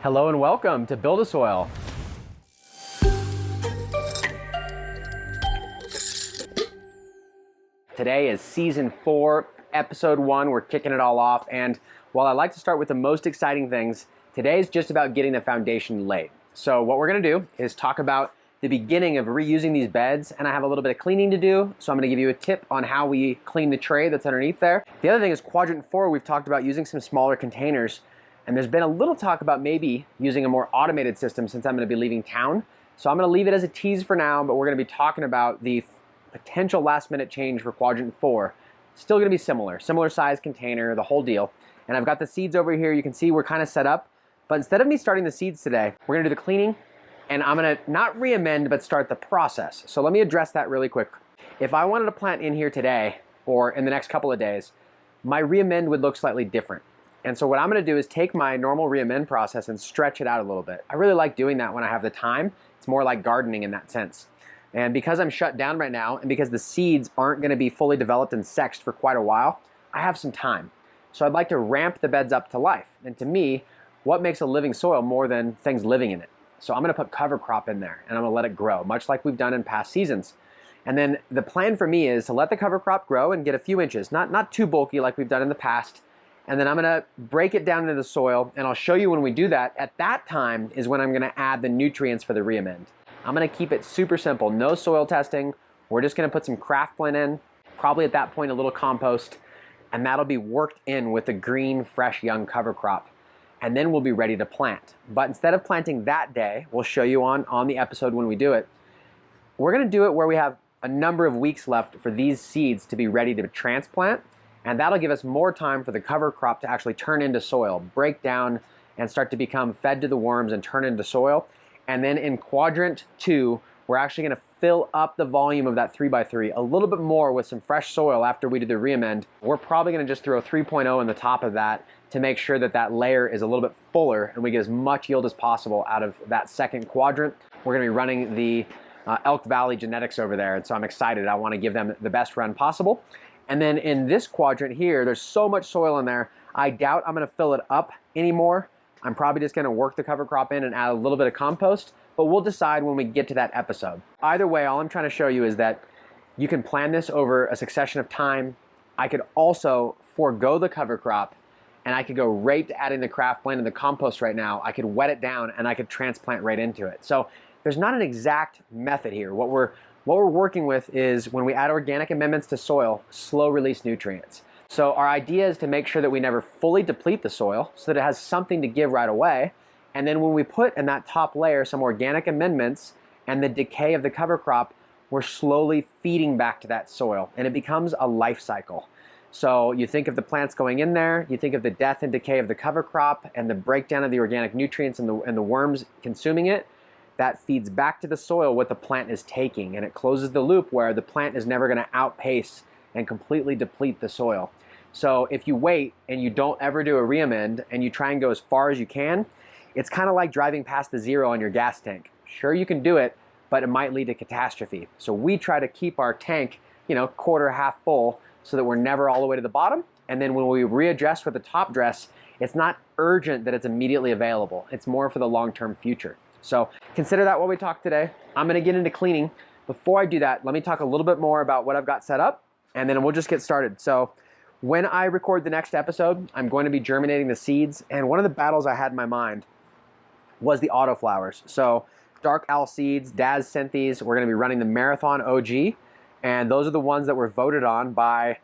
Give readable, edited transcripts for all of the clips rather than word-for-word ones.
Hello and welcome to BuildASoil. Today is season 4, episode 1. We're kicking it all off, and while I like to start with the most exciting things, today is just about getting the foundation laid. So what we're gonna do is talk about the beginning of reusing these beds, and I have a little bit of cleaning to do, so I'm gonna give you a tip on how we clean the tray that's underneath there. The other thing is Quadrant 4, we've talked about using some smaller containers, and there's been a little talk about maybe using a more automated system since I'm gonna be leaving town. So I'm gonna leave it as a tease for now, but we're gonna be talking about the potential last minute change for Quadrant 4. Still gonna be similar size container, the whole deal. And I've got the seeds over here. You can see we're kind of set up, but instead of me starting the seeds today, we're gonna do the cleaning, and I'm gonna not re-amend, but start the process. So let me address that really quick. If I wanted to plant in here today, or in the next couple of days, my re-amend would look slightly different. And so what I'm gonna do is take my normal re-amend process and stretch it out a little bit. I really like doing that when I have the time. It's more like gardening in that sense. And because I'm shut down right now, and because the seeds aren't gonna be fully developed and sexed for quite a while, I have some time. So I'd like to ramp the beds up to life. And to me, what makes a living soil more than things living in it? So I'm gonna put cover crop in there, and I'm gonna let it grow, much like we've done in past seasons. And then the plan for me is to let the cover crop grow and get a few inches, not too bulky like we've done in the past. And then I'm gonna break it down into the soil, and I'll show you when we do that. At that time is when I'm gonna add the nutrients for the re-amend. I'm gonna keep it super simple, no soil testing. We're just gonna put some craft blend in, probably at that point a little compost, and that'll be worked in with the green, fresh, young cover crop. And then we'll be ready to plant. But instead of planting that day, we'll show you on the episode when we do it, we're gonna do it where we have a number of weeks left for these seeds to be ready to transplant. And that'll give us more time for the cover crop to actually turn into soil, break down, and start to become fed to the worms and turn into soil. And then in Quadrant 2, we're actually gonna fill up the volume of that 3x3 a little bit more with some fresh soil after we do the re-amend. We're probably gonna just throw 3.0 in the top of that to make sure that that layer is a little bit fuller and we get as much yield as possible out of that second quadrant. We're gonna be running the Elk Valley genetics over there, and so I'm excited. I wanna give them the best run possible. And then in this quadrant here, there's so much soil in there, I doubt I'm gonna fill it up anymore. I'm probably just gonna work the cover crop in and add a little bit of compost, but we'll decide when we get to that episode. Either way, all I'm trying to show you is that you can plan this over a succession of time. I could also forego the cover crop, and I could go right to adding the craft blend and the compost right now. I could wet it down and I could transplant right into it. So there's not an exact method here. What we're working with is when we add organic amendments to soil, slow release nutrients. So our idea is to make sure that we never fully deplete the soil so that it has something to give right away. And then when we put in that top layer some organic amendments and the decay of the cover crop, we're slowly feeding back to that soil, and it becomes a life cycle. So you think of the plants going in there, you think of the death and decay of the cover crop and the breakdown of the organic nutrients and the worms consuming it. That feeds back to the soil what the plant is taking, and it closes the loop where the plant is never gonna outpace and completely deplete the soil. So if you wait and you don't ever do a re-amend and you try and go as far as you can, it's kind of like driving past the zero on your gas tank. Sure, you can do it, but it might lead to catastrophe. So we try to keep our tank, quarter, half full so that we're never all the way to the bottom. And then when we readjust with the top dress, it's not urgent that it's immediately available. It's more for the long-term future. So consider that while we talk today. I'm gonna get into cleaning. Before I do that, let me talk a little bit more about what I've got set up, and then we'll just get started. So when I record the next episode, I'm going to be germinating the seeds, and one of the battles I had in my mind was the autoflowers. So Dark Owl Seeds, Daz sent these. We're gonna be running the Marathon OG, and those are the ones that were voted on by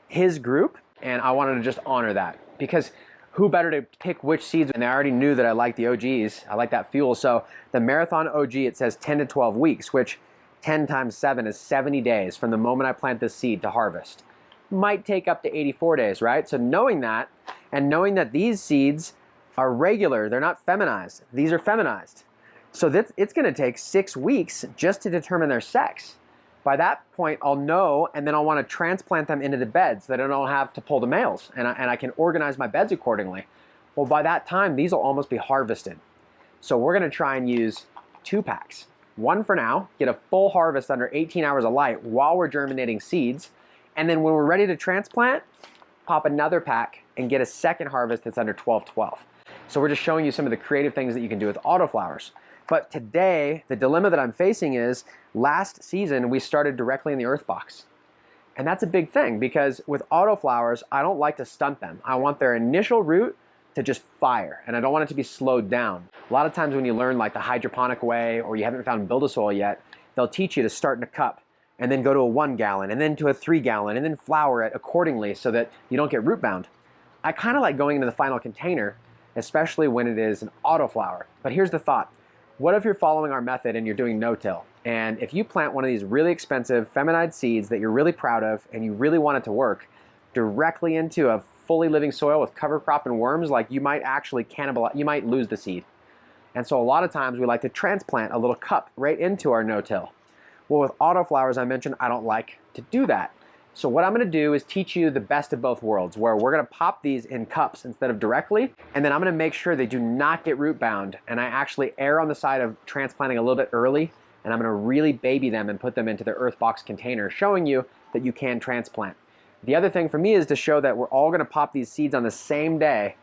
his group, and I wanted to just honor that, because who better to pick which seeds? And I already knew that I like the OGs. I like that fuel. So the Marathon OG, it says 10 to 12 weeks, which 10 times 7 is 70 days from the moment I plant this seed to harvest. Might take up to 84 days, right? So knowing that, and knowing that these seeds are regular, they're not feminized. These are feminized. So it's gonna take 6 weeks just to determine their sex. By that point, I'll know, and then I'll want to transplant them into the beds so that I don't have to pull the males, and I can organize my beds accordingly. Well, by that time, these will almost be harvested. So we're gonna try and use 2 packs. One for now, get a full harvest under 18 hours of light while we're germinating seeds, and then when we're ready to transplant, pop another pack and get a second harvest that's under 12-12. So we're just showing you some of the creative things that you can do with autoflowers. But today, the dilemma that I'm facing is, last season we started directly in the earth box. And that's a big thing because with autoflowers, I don't like to stunt them. I want their initial root to just fire, and I don't want it to be slowed down. A lot of times when you learn like the hydroponic way, or you haven't found BuildASoil yet, they'll teach you to start in a cup and then go to a 1 gallon and then to a 3 gallon and then flower it accordingly so that you don't get root bound. I kind of like going into the final container, especially when it is an autoflower. But here's the thought. What if you're following our method and you're doing no-till? And if you plant one of these really expensive feminized seeds that you're really proud of and you really want it to work directly into a fully living soil with cover crop and worms, like you might actually cannibalize, you might lose the seed. And so a lot of times we like to transplant a little cup right into our no-till. Well, with autoflowers, I mentioned I don't like to do that. So what I'm gonna do is teach you the best of both worlds, where we're gonna pop these in cups instead of directly, and then I'm gonna make sure they do not get root bound, and I actually err on the side of transplanting a little bit early, and I'm gonna really baby them and put them into the earth box container, showing you that you can transplant. The other thing for me is to show that we're all gonna pop these seeds on the same day,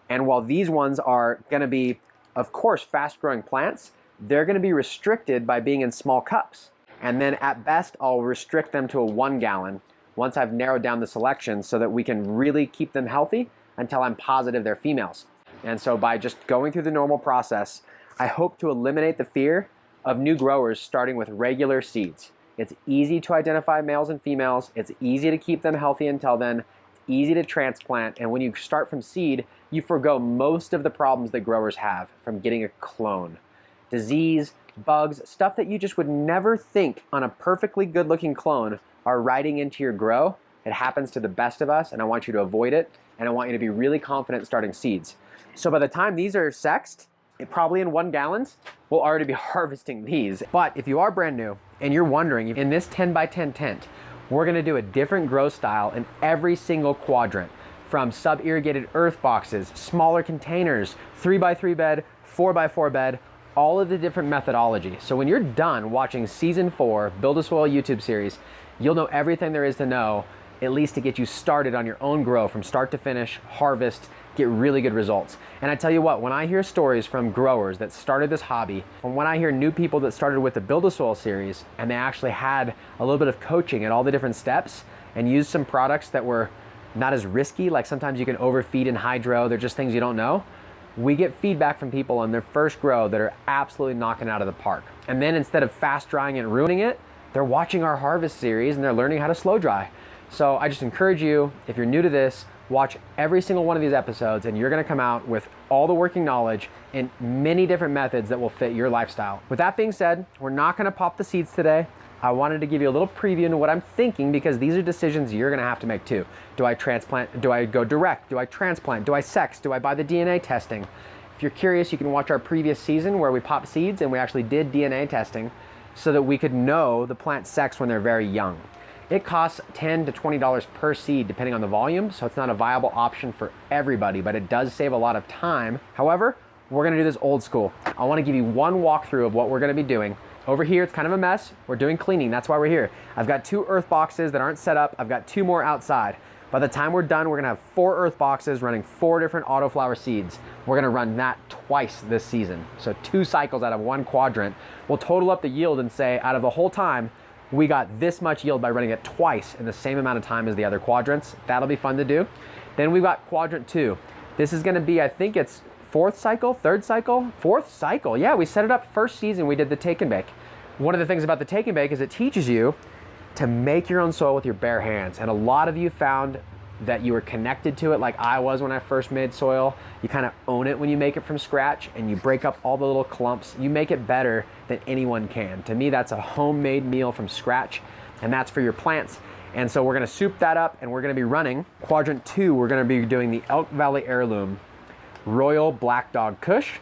and while these ones are gonna be, of course, fast-growing plants, they're gonna be restricted by being in small cups. And then at best, I'll restrict them to a 1 gallon once I've narrowed down the selection so that we can really keep them healthy until I'm positive they're females. And so by just going through the normal process, I hope to eliminate the fear of new growers starting with regular seeds. It's easy to identify males and females. It's easy to keep them healthy until then. It's easy to transplant. And when you start from seed, you forgo most of the problems that growers have from getting a clone. Disease, bugs, stuff that you just would never think on a perfectly good-looking clone are riding into your grow. It happens to the best of us, and I want you to avoid it, and I want you to be really confident starting seeds. So by the time these are sexed, probably in 1 gallons, we'll already be harvesting these. But if you are brand new and you're wondering, in this 10 by 10 tent, we're gonna do a different grow style in every single quadrant, from sub-irrigated earth boxes, smaller containers, 3 by 3 bed, 4 by 4 bed, all of the different methodology. So when you're done watching season 4, BuildASoil YouTube series, you'll know everything there is to know, at least to get you started on your own grow from start to finish, harvest, get really good results. And I tell you what, when I hear stories from growers that started this hobby, and when I hear new people that started with the BuildASoil series, and they actually had a little bit of coaching at all the different steps and used some products that were not as risky, like sometimes you can overfeed in hydro, they're just things you don't know. We get feedback from people on their first grow that are absolutely knocking out of the park. And then instead of fast drying and ruining it, they're watching our harvest series and they're learning how to slow dry. So I just encourage you, if you're new to this, watch every single one of these episodes and you're gonna come out with all the working knowledge and many different methods that will fit your lifestyle. With that being said, we're not gonna pop the seeds today. I wanted to give you a little preview into what I'm thinking because these are decisions you're gonna have to make too. Do I transplant? Do I go direct? Do I transplant? Do I sex? Do I buy the DNA testing? If you're curious, you can watch our previous season where we popped seeds and we actually did DNA testing so that we could know the plant sex when they're very young. It costs $10 to $20 per seed depending on the volume, so it's not a viable option for everybody, but it does save a lot of time. However, we're gonna do this old school. I wanna give you one walkthrough of what we're gonna be doing. Over here, it's kind of a mess. We're doing cleaning, that's why we're here. I've got 2 earth boxes that aren't set up. I've got 2 more outside. By the time we're done, we're gonna have 4 earth boxes running 4 different autoflower seeds. We're gonna run that twice this season. So 2 cycles out of 1 quadrant. We'll total up the yield and say, out of the whole time, we got this much yield by running it twice in the same amount of time as the other quadrants. That'll be fun to do. Then we've got Quadrant 2. This is gonna be, I think it's 4th cycle, 3rd cycle, 4th cycle. Yeah, we set it up first season, we did the take and bake. One of the things about the take and bake is it teaches you to make your own soil with your bare hands. And a lot of you found that you were connected to it like I was when I first made soil. You kind of own it when you make it from scratch and you break up all the little clumps. You make it better than anyone can. To me, that's a homemade meal from scratch, and that's for your plants. And so we're gonna soup that up and we're gonna be running Quadrant 2. We're gonna be doing the Elk Valley Heirloom Royal Black Dog Kush.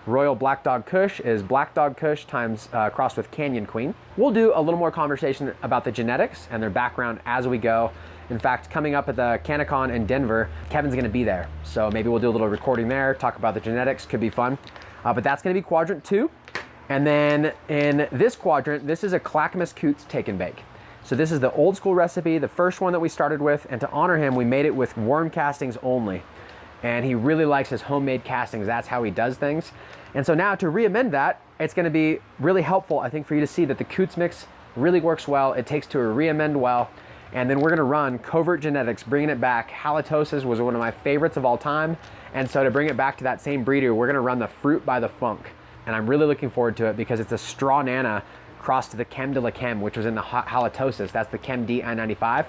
Royal Black Dog Kush is Black Dog Kush times crossed with Canyon Queen. We'll do a little more conversation about the genetics and their background as we go. In fact, coming up at the CannaCon in Denver, Kevin's gonna be there. So maybe we'll do a little recording there, talk about the genetics, could be fun. But that's gonna be Quadrant 2. And then in this quadrant, this is a Clackamas Coots take and bake. So this is the old school recipe, the first one that we started with, and to honor him, we made it with worm castings only. and he really likes his homemade castings. That's how he does things. And so now to re-amend that, it's gonna be really helpful, I think, for you to see that the Coots mix really works well. It takes to a re-amend well. And then we're gonna run covert genetics, bringing it back. Halitosis was one of my favorites of all time. And so to bring it back to that same breeder, we're gonna run the Fruit by the Funk. And I'm really looking forward to it because it's a straw nana crossed to the Chem de la Chem, which was in the halitosis. That's the Chem D I95.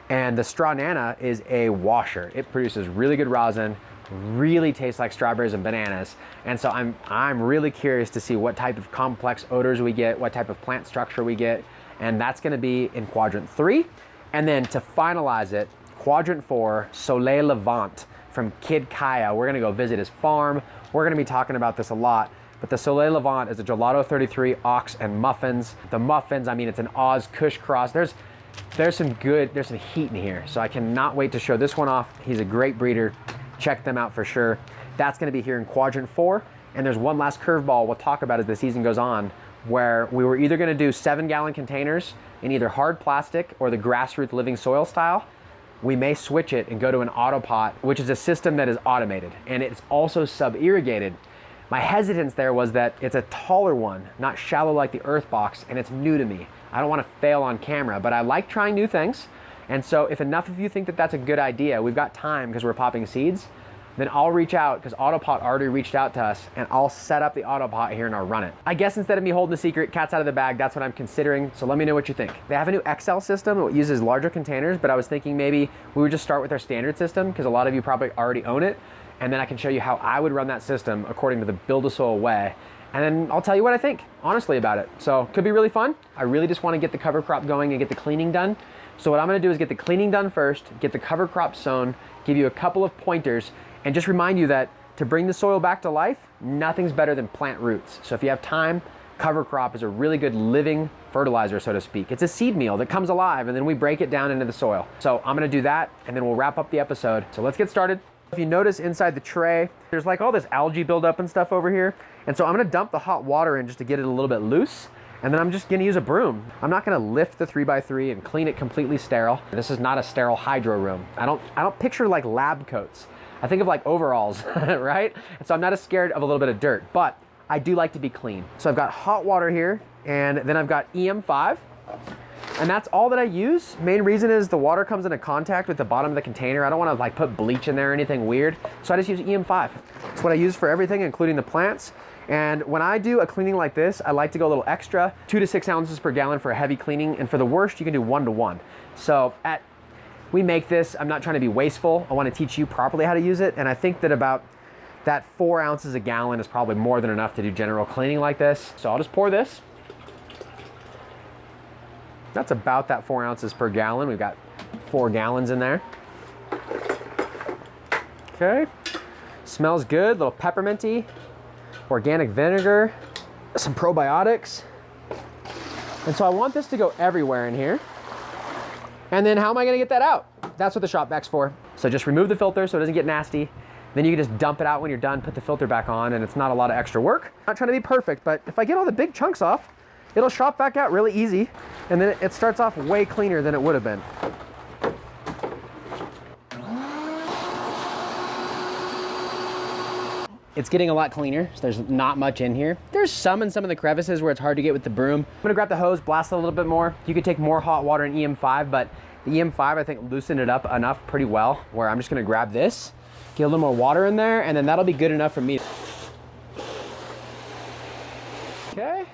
And the straw nana is a washer. It produces really good rosin, really tastes like strawberries and bananas. And so I'm really curious to see what type of complex odors we get, what type of plant structure we get. And that's gonna be in Quadrant 3. And then to finalize it, Quadrant 4, Soleil Levant from Kid Kaya. We're gonna go visit his farm. We're gonna be talking about this a lot. But the Soleil Levant is a Gelato 33 ox and muffins. The muffins, I mean, it's an Oz Kush cross. There's some heat in here. So I cannot wait to show this one off. He's a great breeder. Check them out for sure. That's gonna be here in Quadrant 4. And there's one last curveball we'll talk about as the season goes on, where we were either gonna do 7-gallon containers in either hard plastic or the grassroots living soil style. We may switch it and go to an autopot, which is a system that is automated and it's also sub-irrigated. My hesitance there was that it's a taller one, not shallow like the earth box, and it's new to me. I don't wanna fail on camera, but I like trying new things. And so if enough of you think that that's a good idea, we've got time because we're popping seeds, then I'll reach out, because Autopot already reached out to us, and I'll set up the Autopot here and I'll run it. I guess instead of me holding the secret, cat's out of the bag, that's what I'm considering, so let me know what you think. They have a new XL system that uses larger containers, but I was thinking maybe we would just start with our standard system, because a lot of you probably already own it, and then I can show you how I would run that system according to the BuildASoil way, and then I'll tell you what I think, honestly, about it. So, could be really fun. I really just want to get the cover crop going and get the cleaning done. So what I'm gonna do is get the cleaning done first, get the cover crop sown, give you a couple of pointers, and just remind you that to bring the soil back to life, nothing's better than plant roots. So if you have time, cover crop is a really good living fertilizer, so to speak. It's a seed meal that comes alive and then we break it down into the soil. So I'm gonna do that and then we'll wrap up the episode. So let's get started. If you notice inside the tray, there's like all this algae buildup and stuff over here. And so I'm gonna dump the hot water in just to get it a little bit loose. And then I'm just gonna use a broom. I'm not gonna lift the 3x3 and clean it completely sterile. This is not a sterile hydro room. I don't picture like lab coats. I think of like overalls, right? And so I'm not as scared of a little bit of dirt, but I do like to be clean. So I've got hot water here, and then I've got EM5, and that's all that I use. Main reason is the water comes into contact with the bottom of the container. I don't wanna like put bleach in there or anything weird, so I just use EM5. It's what I use for everything, including the plants. And when I do a cleaning like this, I like to go a little extra, 2 to 6 ounces per gallon for a heavy cleaning, and for the worst, you can do 1 to 1. So we make this, I'm not trying to be wasteful. I want to teach you properly how to use it. And I think that about that 4 ounces a gallon is probably more than enough to do general cleaning like this. So I'll just pour this. That's about that 4 ounces per gallon. We've got 4 gallons in there. Okay, smells good, a little pepperminty, organic vinegar, some probiotics. And so I want this to go everywhere in here. And then how am I gonna get that out? That's what the shop vac's for. So just remove the filter so it doesn't get nasty. Then you can just dump it out when you're done, put the filter back on, and it's not a lot of extra work. I'm not trying to be perfect, but if I get all the big chunks off, it'll shop vac out really easy. And then it starts off way cleaner than it would have been. It's getting a lot cleaner, so there's not much in here. There's some in some of the crevices where it's hard to get with the broom. I'm gonna grab the hose, blast it a little bit more. You could take more hot water in EM5, but the EM5 I think loosened it up enough pretty well where I'm just gonna grab this, get a little more water in there, and then that'll be good enough for me. Okay.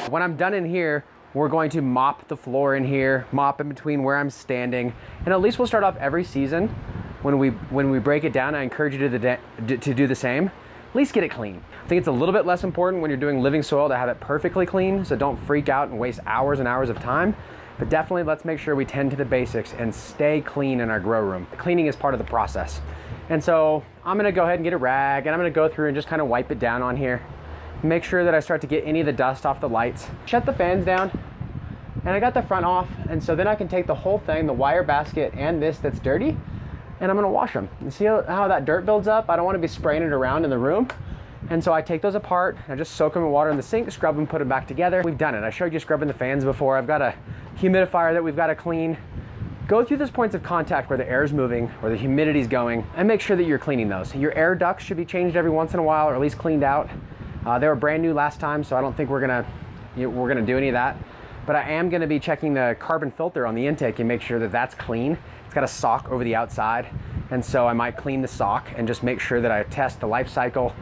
When I'm done in here, we're going to mop the floor in here, mop in between where I'm standing, and at least we'll start off every season. When we break it down, I encourage you to do the same. At least get it clean. I think it's a little bit less important when you're doing living soil to have it perfectly clean, so don't freak out and waste hours and hours of time. But definitely let's make sure we tend to the basics and stay clean in our grow room. Cleaning is part of the process. And so I'm gonna go ahead and get a rag and I'm gonna go through and just kind of wipe it down on here. Make sure that I start to get any of the dust off the lights. Shut the fans down. And I got the front off, and so then I can take the whole thing, the wire basket and this that's dirty, and I'm gonna wash them. You see how that dirt builds up? I don't wanna be spraying it around in the room. And so I take those apart, I just soak them in water in the sink, scrub them, put them back together. We've done it. I showed you scrubbing the fans before. I've got a humidifier that we've got to clean. go through those points of contact where the air is moving, where the humidity is going, and make sure that you're cleaning those. Your air ducts should be changed every once in a while, or at least cleaned out. They were brand new last time, so I don't think we're gonna do any of that. But I am gonna be checking the carbon filter on the intake and make sure that that's clean. It's got a sock over the outside, and so I might clean the sock and just make sure that I test the life cycle,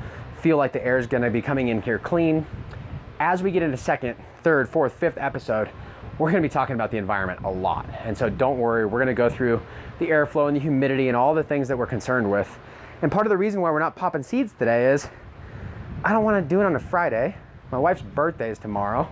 feel like the air is gonna be coming in here clean. As we get into second, third, fourth, fifth episode, we're gonna be talking about the environment a lot. And so don't worry, we're gonna go through the airflow and the humidity and all the things that we're concerned with. And part of the reason why we're not popping seeds today is I don't wanna do it on a Friday. My wife's birthday is tomorrow,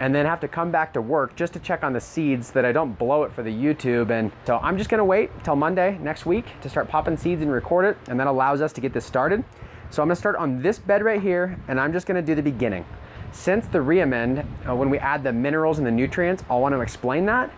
and then have to come back to work just to check on the seeds that I don't blow it for the YouTube. And so I'm just gonna wait till Monday next week to start popping seeds and record it, and that allows us to get this started. So I'm gonna start on this bed right here, and I'm just gonna do the beginning. Since the re-amend, when we add the minerals and the nutrients, I'll want to explain that.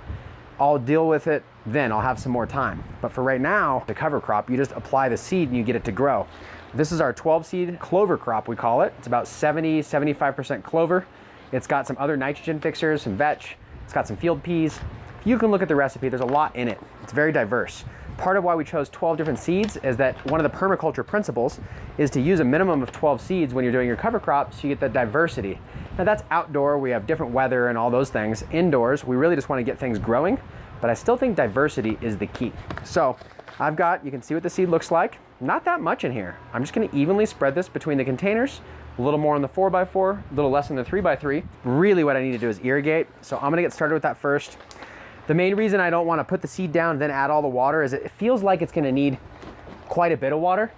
I'll deal with it then, I'll have some more time. But for right now, the cover crop, you just apply the seed and you get it to grow. This is our 12 seed clover crop, we call it. It's about 75% clover. It's got some other nitrogen fixers, some vetch. It's got some field peas. You can look at the recipe, there's a lot in it. It's very diverse. Part of why we chose 12 different seeds is that one of the permaculture principles is to use a minimum of 12 seeds when you're doing your cover crop, so you get that diversity. Now that's outdoor, we have different weather and all those things. Indoors, we really just want to get things growing, but I still think diversity is the key. So I've got, you can see what the seed looks like. Not that much in here. I'm just gonna evenly spread this between the containers, a little more on the 4x4, a little less on the 3x3. Really what I need to do is irrigate. So I'm gonna get started with that first. The main reason I don't want to put the seed down and then add all the water is it feels like it's going to need quite a bit of water.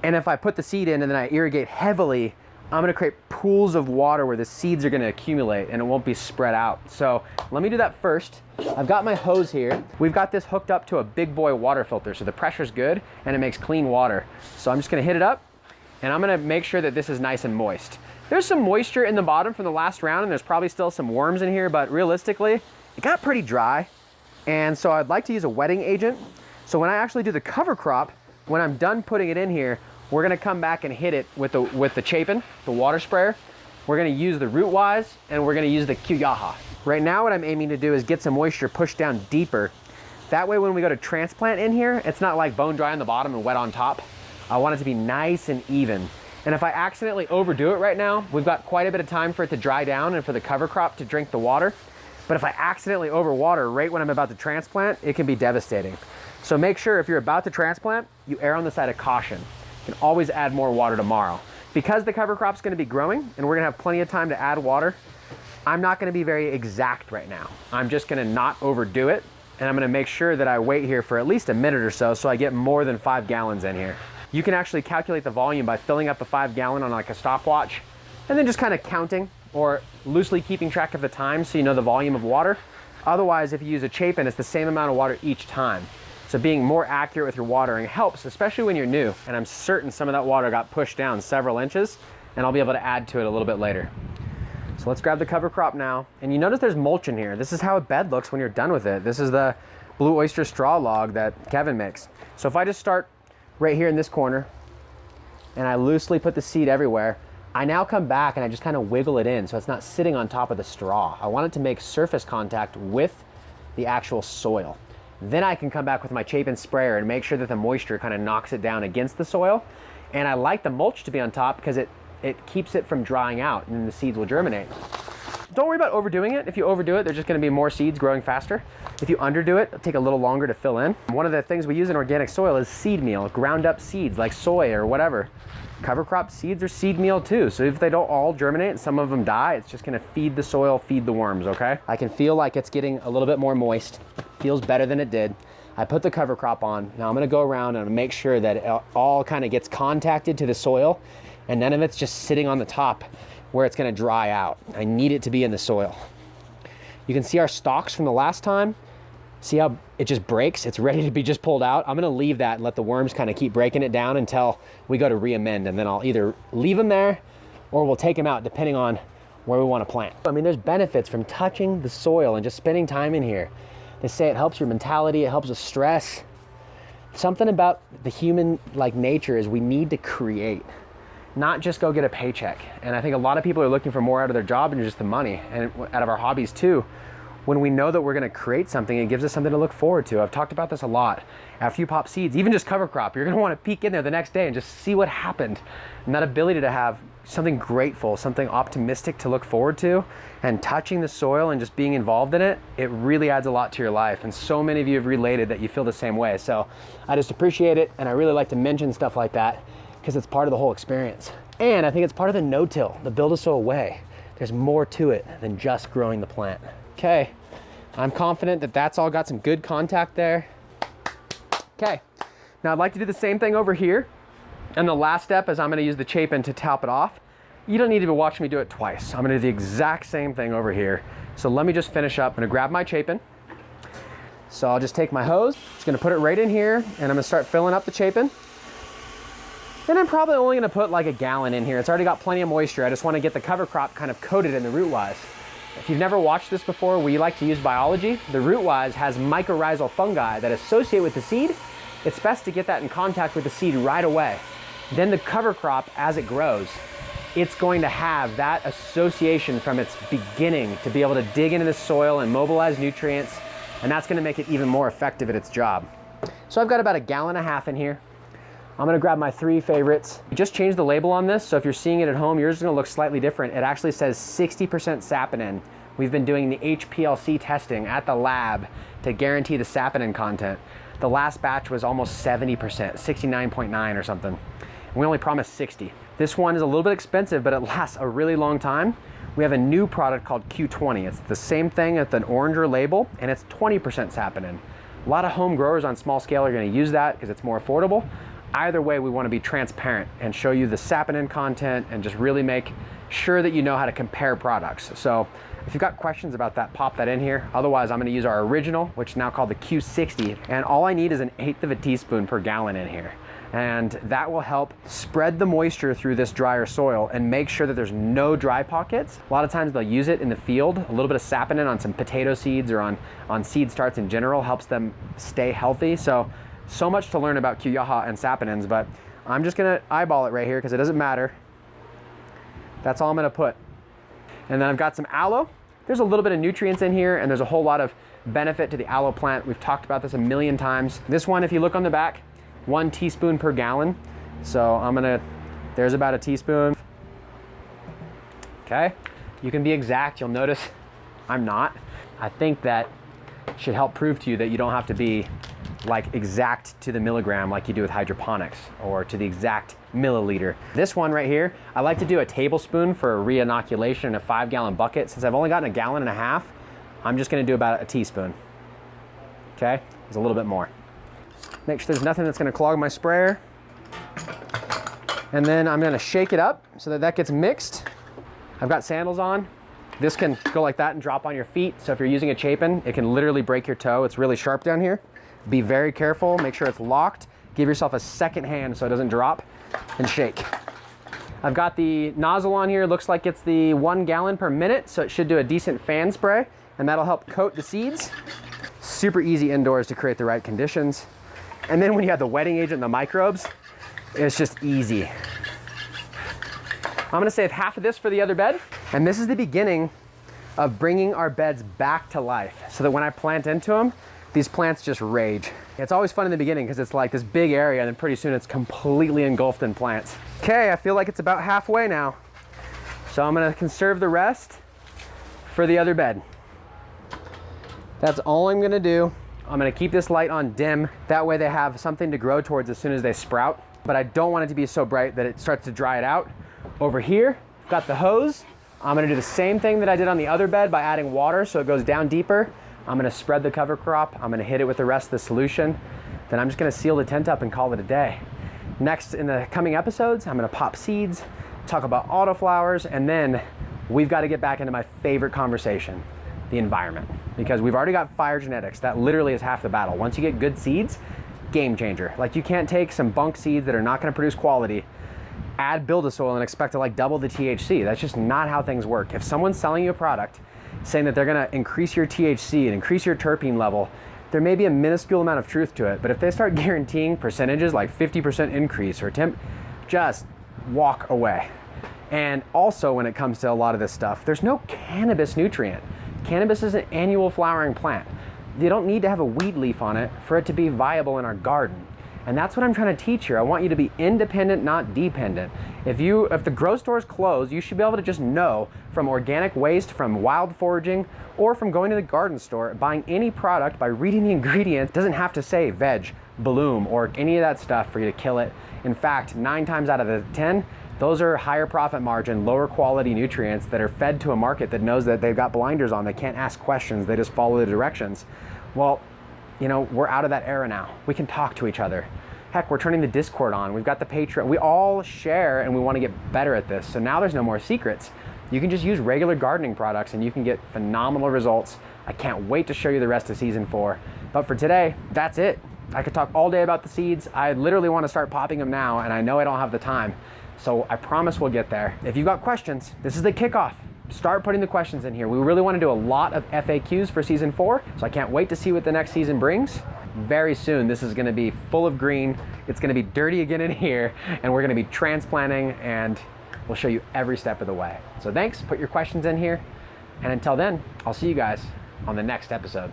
And if I put the seed in and then I irrigate heavily, I'm going to create pools of water where the seeds are going to accumulate and it won't be spread out. So let me do that first. I've got my hose here. We've got this hooked up to a big boy water filter, so the pressure's good and it makes clean water. So I'm just going to hit it up and I'm going to make sure that this is nice and moist. There's some moisture in the bottom from the last round and there's probably still some worms in here, but realistically, it got pretty dry, and so I'd like to use a wetting agent. So when I actually do the cover crop, when I'm done putting it in here, we're gonna come back and hit it with the Chapin, the water sprayer. We're gonna use the Rootwise, and we're gonna use the Q-Yaha. Right now what I'm aiming to do is get some moisture pushed down deeper. That way when we go to transplant in here, it's not like bone dry on the bottom and wet on top. I want it to be nice and even. And if I accidentally overdo it right now, we've got quite a bit of time for it to dry down and for the cover crop to drink the water. But if I accidentally overwater right when I'm about to transplant, it can be devastating. So make sure if you're about to transplant, you err on the side of caution. You can always add more water tomorrow. Because the cover crop's gonna be growing and we're gonna have plenty of time to add water, I'm not gonna be very exact right now. I'm just gonna not overdo it, and I'm gonna make sure that I wait here for at least a minute or so I get more than 5 gallons in here. You can actually calculate the volume by filling up the 5 gallon on like a stopwatch and then just kind of counting or loosely keeping track of the time so you know the volume of water. Otherwise, if you use a Chapin, it's the same amount of water each time. So being more accurate with your watering helps, especially when you're new. And I'm certain some of that water got pushed down several inches, and I'll be able to add to it a little bit later. So let's grab the cover crop now. And you notice there's mulch in here. This is how a bed looks when you're done with it. This is the Blue Oyster straw log that Kevin makes. So if I just start right here in this corner, and I loosely put the seed everywhere, I now come back and I just kind of wiggle it in so it's not sitting on top of the straw. I want it to make surface contact with the actual soil. Then I can come back with my Chapin sprayer and make sure that the moisture kind of knocks it down against the soil. And I like the mulch to be on top because it keeps it from drying out and then the seeds will germinate. Don't worry about overdoing it. If you overdo it, there's just gonna be more seeds growing faster. If you underdo it, it'll take a little longer to fill in. One of the things we use in organic soil is seed meal, ground up seeds like soy or whatever. Cover crop seeds are seed meal too. So if they don't all germinate and some of them die, it's just gonna feed the soil, feed the worms, okay? I can feel like it's getting a little bit more moist. Feels better than it did. I put the cover crop on. Now I'm gonna go around and make sure that it all kind of gets contacted to the soil and none of it's just sitting on the top where it's gonna dry out. I need it to be in the soil. You can see our stalks from the last time. See how it just breaks? It's ready to be just pulled out. I'm gonna leave that and let the worms kind of keep breaking it down until we go to re-amend, and then I'll either leave them there or we'll take them out depending on where we wanna plant. I mean, there's benefits from touching the soil and just spending time in here. They say it helps your mentality, it helps with stress. Something about the human like nature is we need to create, not just go get a paycheck. And I think a lot of people are looking for more out of their job than just the money and out of our hobbies too. when we know that we're gonna create something, it gives us something to look forward to. I've talked about this a lot. After you pop seeds, even just cover crop, you're gonna wanna peek in there the next day and just see what happened. And that ability to have something grateful, something optimistic to look forward to, and touching the soil and just being involved in it, it really adds a lot to your life. And so many of you have related that you feel the same way. So I just appreciate it, and I really like to mention stuff like that because it's part of the whole experience. And I think it's part of the no-till, the BuildASoil way. There's more to it than just growing the plant. Okay, I'm confident that that's all got some good contact there. Okay, now I'd like to do the same thing over here. And the last step is I'm gonna use the Chapin to top it off. You don't need to watch me do it twice. I'm gonna do the exact same thing over here. So let me just finish up. I'm gonna grab my Chapin. So I'll just take my hose, just gonna put it right in here, and I'm gonna start filling up the Chapin. And I'm probably only gonna put like a gallon in here. It's already got plenty of moisture. I just wanna get the cover crop kind of coated in the root wise. If you've never watched this before, we like to use biology. The root wise has mycorrhizal fungi that associate with the seed. It's best to get that in contact with the seed right away. Then the cover crop, as it grows, it's going to have that association from its beginning to be able to dig into the soil and mobilize nutrients, and that's gonna make it even more effective at its job. So I've got about 1.5 gallons in here. I'm gonna grab my 3 favorites. We just changed the label on this, so if you're seeing it at home, yours is gonna look slightly different. It actually says 60% saponin. We've been doing the HPLC testing at the lab to guarantee the saponin content. The last batch was almost 70%, 69.9 or something. We only promised 60. This one is a little bit expensive, but it lasts a really long time. We have a new product called Q20. It's the same thing with an oranger label, and it's 20% saponin. A lot of home growers on small scale are gonna use that because it's more affordable. Either way, we wanna be transparent and show you the saponin content and just really make sure that you know how to compare products. So if you've got questions about that, pop that in here. Otherwise, I'm gonna use our original, which is now called the Q60, and all I need is 1/8 of a teaspoon per gallon in here. And that will help spread the moisture through this drier soil and make sure that there's no dry pockets. A lot of times they'll use it in the field. A little bit of saponin on some potato seeds or on seed starts in general helps them stay healthy. So much to learn about Q-Yaha and saponins, but I'm just gonna eyeball it right here because it doesn't matter. That's all I'm gonna put. And then I've got some aloe. There's a little bit of nutrients in here, and there's a whole lot of benefit to the aloe plant. We've talked about this a million times. This one, if you look on the back, 1 teaspoon per gallon. So there's about a teaspoon. Okay, you can be exact. You'll notice I'm not. I think that should help prove to you that you don't have to be like exact to the milligram like you do with hydroponics or to the exact milliliter. This one right here, I like to do a tablespoon for re-inoculation in a 5-gallon bucket. Since I've only gotten 1.5 gallons, I'm just gonna do about a teaspoon. Okay, there's a little bit more. Make sure there's nothing that's gonna clog my sprayer. And then I'm gonna shake it up so that gets mixed. I've got sandals on. This can go like that and drop on your feet. So if you're using a Chapin, it can literally break your toe. It's really sharp down here. Be very careful, make sure it's locked. Give yourself a second hand so it doesn't drop, and shake. I've got the nozzle on here. Looks like it's the 1 gallon per minute, so it should do a decent fan spray, and that'll help coat the seeds. Super easy indoors to create the right conditions. And then when you have the wetting agent and the microbes, it's just easy. I'm gonna save half of this for the other bed. And this is the beginning of bringing our beds back to life so that when I plant into them, these plants just rage. It's always fun in the beginning because it's like this big area and then pretty soon it's completely engulfed in plants. Okay, I feel like it's about halfway now. So I'm gonna conserve the rest for the other bed. That's all I'm gonna do. I'm gonna keep this light on dim. That way they have something to grow towards as soon as they sprout. But I don't want it to be so bright that it starts to dry it out. Over here, I've got the hose. I'm gonna do the same thing that I did on the other bed by adding water so it goes down deeper. I'm gonna spread the cover crop. I'm gonna hit it with the rest of the solution. Then I'm just gonna seal the tent up and call it a day. Next, in the coming episodes, I'm gonna pop seeds, talk about autoflowers, and then we've got to get back into my favorite conversation, the environment. Because we've already got fire genetics. That literally is half the battle. Once you get good seeds, game changer. Like you can't take some bunk seeds that are not gonna produce quality, add BuildASoil and expect to like double the THC. That's just not how things work. If someone's selling you a product saying that they're gonna increase your THC and increase your terpene level, there may be a minuscule amount of truth to it, but if they start guaranteeing percentages like 50% increase or just walk away. And also when it comes to a lot of this stuff, there's no cannabis nutrient. Cannabis is an annual flowering plant. You don't need to have a weed leaf on it for it to be viable in our garden. And that's what I'm trying to teach here. I want you to be independent, not dependent. If the grow stores close, you should be able to just know from organic waste, from wild foraging, or from going to the garden store, buying any product by reading the ingredients. It doesn't have to say veg, bloom, or any of that stuff for you to kill it. In fact, 9 times out of the 10, those are higher profit margin, lower quality nutrients that are fed to a market that knows that they've got blinders on. They can't ask questions, they just follow the directions. Well, we're out of that era now. We can talk to each other. Heck, we're turning the Discord on. We've got the Patreon. We all share and we want to get better at this. So now there's no more secrets. You can just use regular gardening products and you can get phenomenal results. I can't wait to show you the rest of season 4. But for today, that's it. I could talk all day about the seeds. I literally want to start popping them now, and I know I don't have the time. So I promise we'll get there. If you've got questions, this is the kickoff. Start putting the questions in here. We really want to do a lot of FAQs for season 4, so I can't wait to see what the next season brings. Very soon, this is going to be full of green. It's going to be dirty again in here, and we're going to be transplanting, and we'll show you every step of the way. So thanks, put your questions in here, and until then, I'll see you guys on the next episode.